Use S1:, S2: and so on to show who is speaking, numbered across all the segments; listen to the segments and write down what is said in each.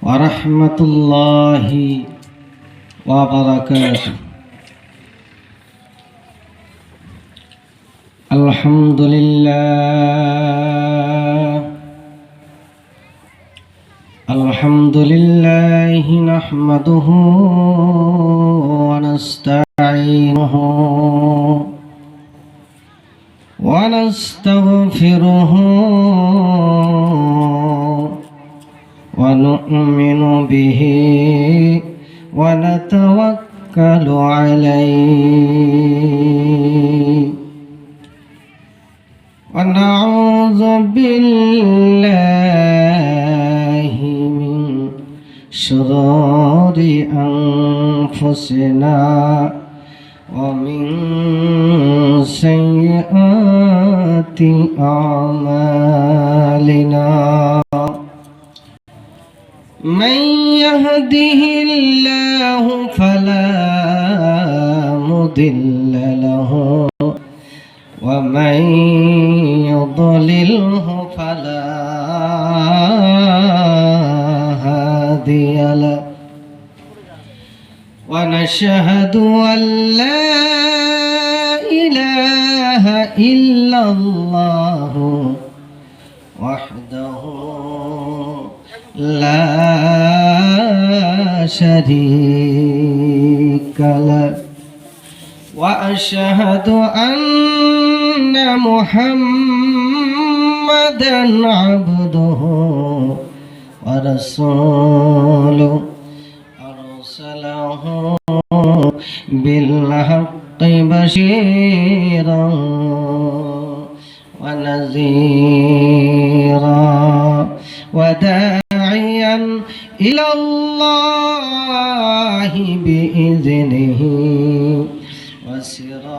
S1: ورحمة الله وبركاته. الحمد لله نحمده ونستعينه ونستغفره ونؤمن به ونتوكل عليه ونعوذ بالله من شرور أنفسنا ومن سيئات أعمالنا. من يهده الله فلا مضل له ومن يضلله فلا هادي له. ونشهد أن لا إله إلا الله وحده لا شريك له وأشهد أن محمدًا عبده ورسوله أرسله بالحق بشيرا ونذيرا وداعيا إلى الله بإذنه وسراجا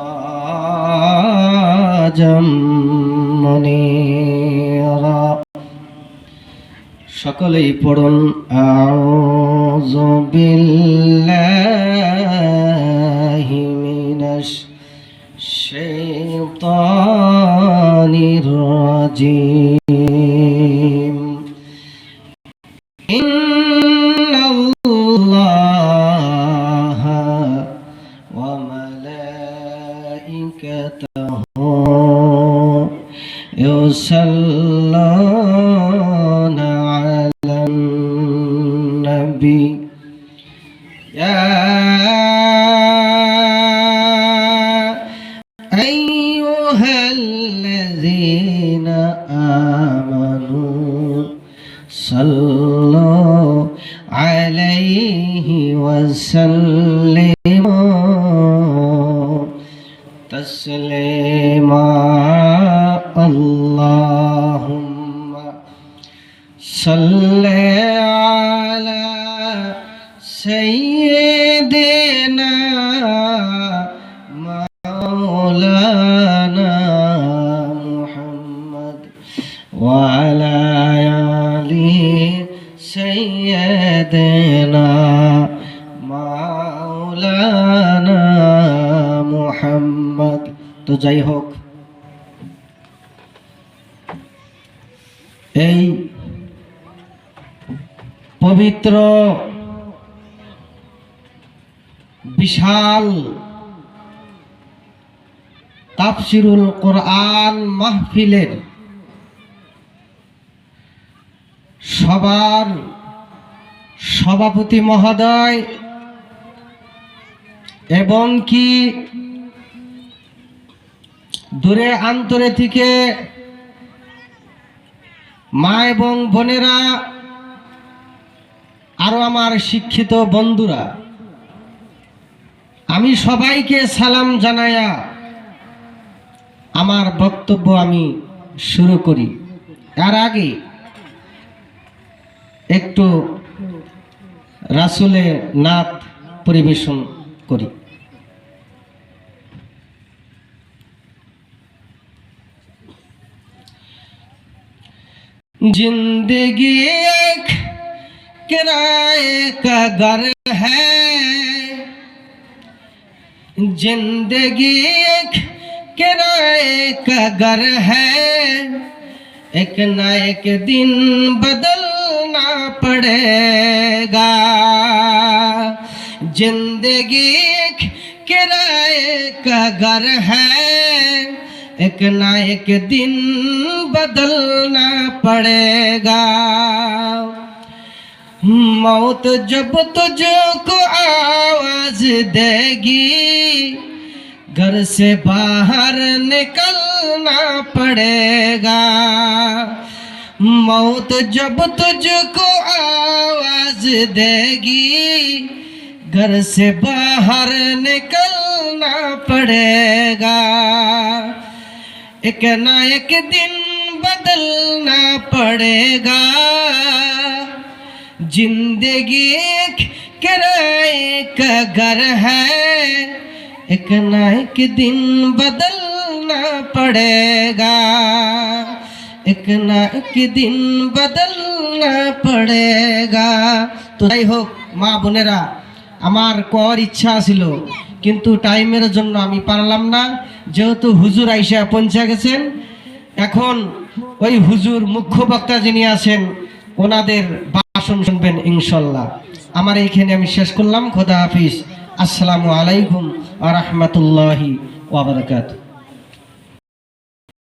S1: منيرا. সকলেই পড়ুন আউযু বিল্লাহি মিনাশ শাইতানির রাজিম. ইন্নাল্লাহা ওয়া মালাইকাতাহু ইউসাল্লুনা আলান নবী ইয়া আইয়ুহাল্লাযীনা আমানু সাল্লু আলাইহি ওয়া সাল্লিমু তাসলিমা. আল্লাহুম্মা সাল্লি আলা সাইয়্যিদিনা মাওলানা মুহাম্মদ ওয়া আলা আলি সাইয়্যিদিনা মাওলানা মুহাম্মদ. তো যাই হোক, এই পবিত্র বিশাল তাফসিরুল কোরআন মাহফিলের সবার সভাপতি মহোদয় এবং কি দূরে আন্তরে থেকে মা এবং বোনেরা, আরো আমার শিক্ষিত বন্ধুরা, আমি সবাইকে সালাম জানায়া আমার বক্তব্য আমি শুরু করি। এর আগে একটু রাসূলের নাত পরিবেশন করি। जिंदगी एक किराए का घर है, जिंदगी एक किराए का घर है, एक ना एक दिन बदलना पड़ेगा। जिंदगी एक किराए का घर है, एक ना एक दिन बदलना पड़ेगा। मौत जब तुझको आवाज देगी, घर से बाहर निकलना पड़ेगा। मौत जब तुझको आवाज देगी, घर से बाहर निकलना पड़ेगा। एक ना एक दिन बदलना पड़ेगा। जिंदगी एक किराए का घर है, एक ना एक दिन बदलना पड़ेगा। एक ना एक दिन बदलना पड़ेगा। তো যাই হোক মা বোনেরা, আমার কর ইচ্ছা ছিল কিন্তু টাইমের জন্য আমি পারলাম না। যেহেতু হুজুর আইসা পৌঁছে গেছেন, এখন ওই হুজুর মুখ্য বক্তা যিনি আছেন ওনাদের ভাষণ শুনবেন ইনশাল্লাহ। আমার এইখানে আমি শেষ করলাম। খোদা হাফিজ। আসসালামু আলাইকুম ওয়া রাহমাতুল্লাহি ওয়া বারাকাতুহু।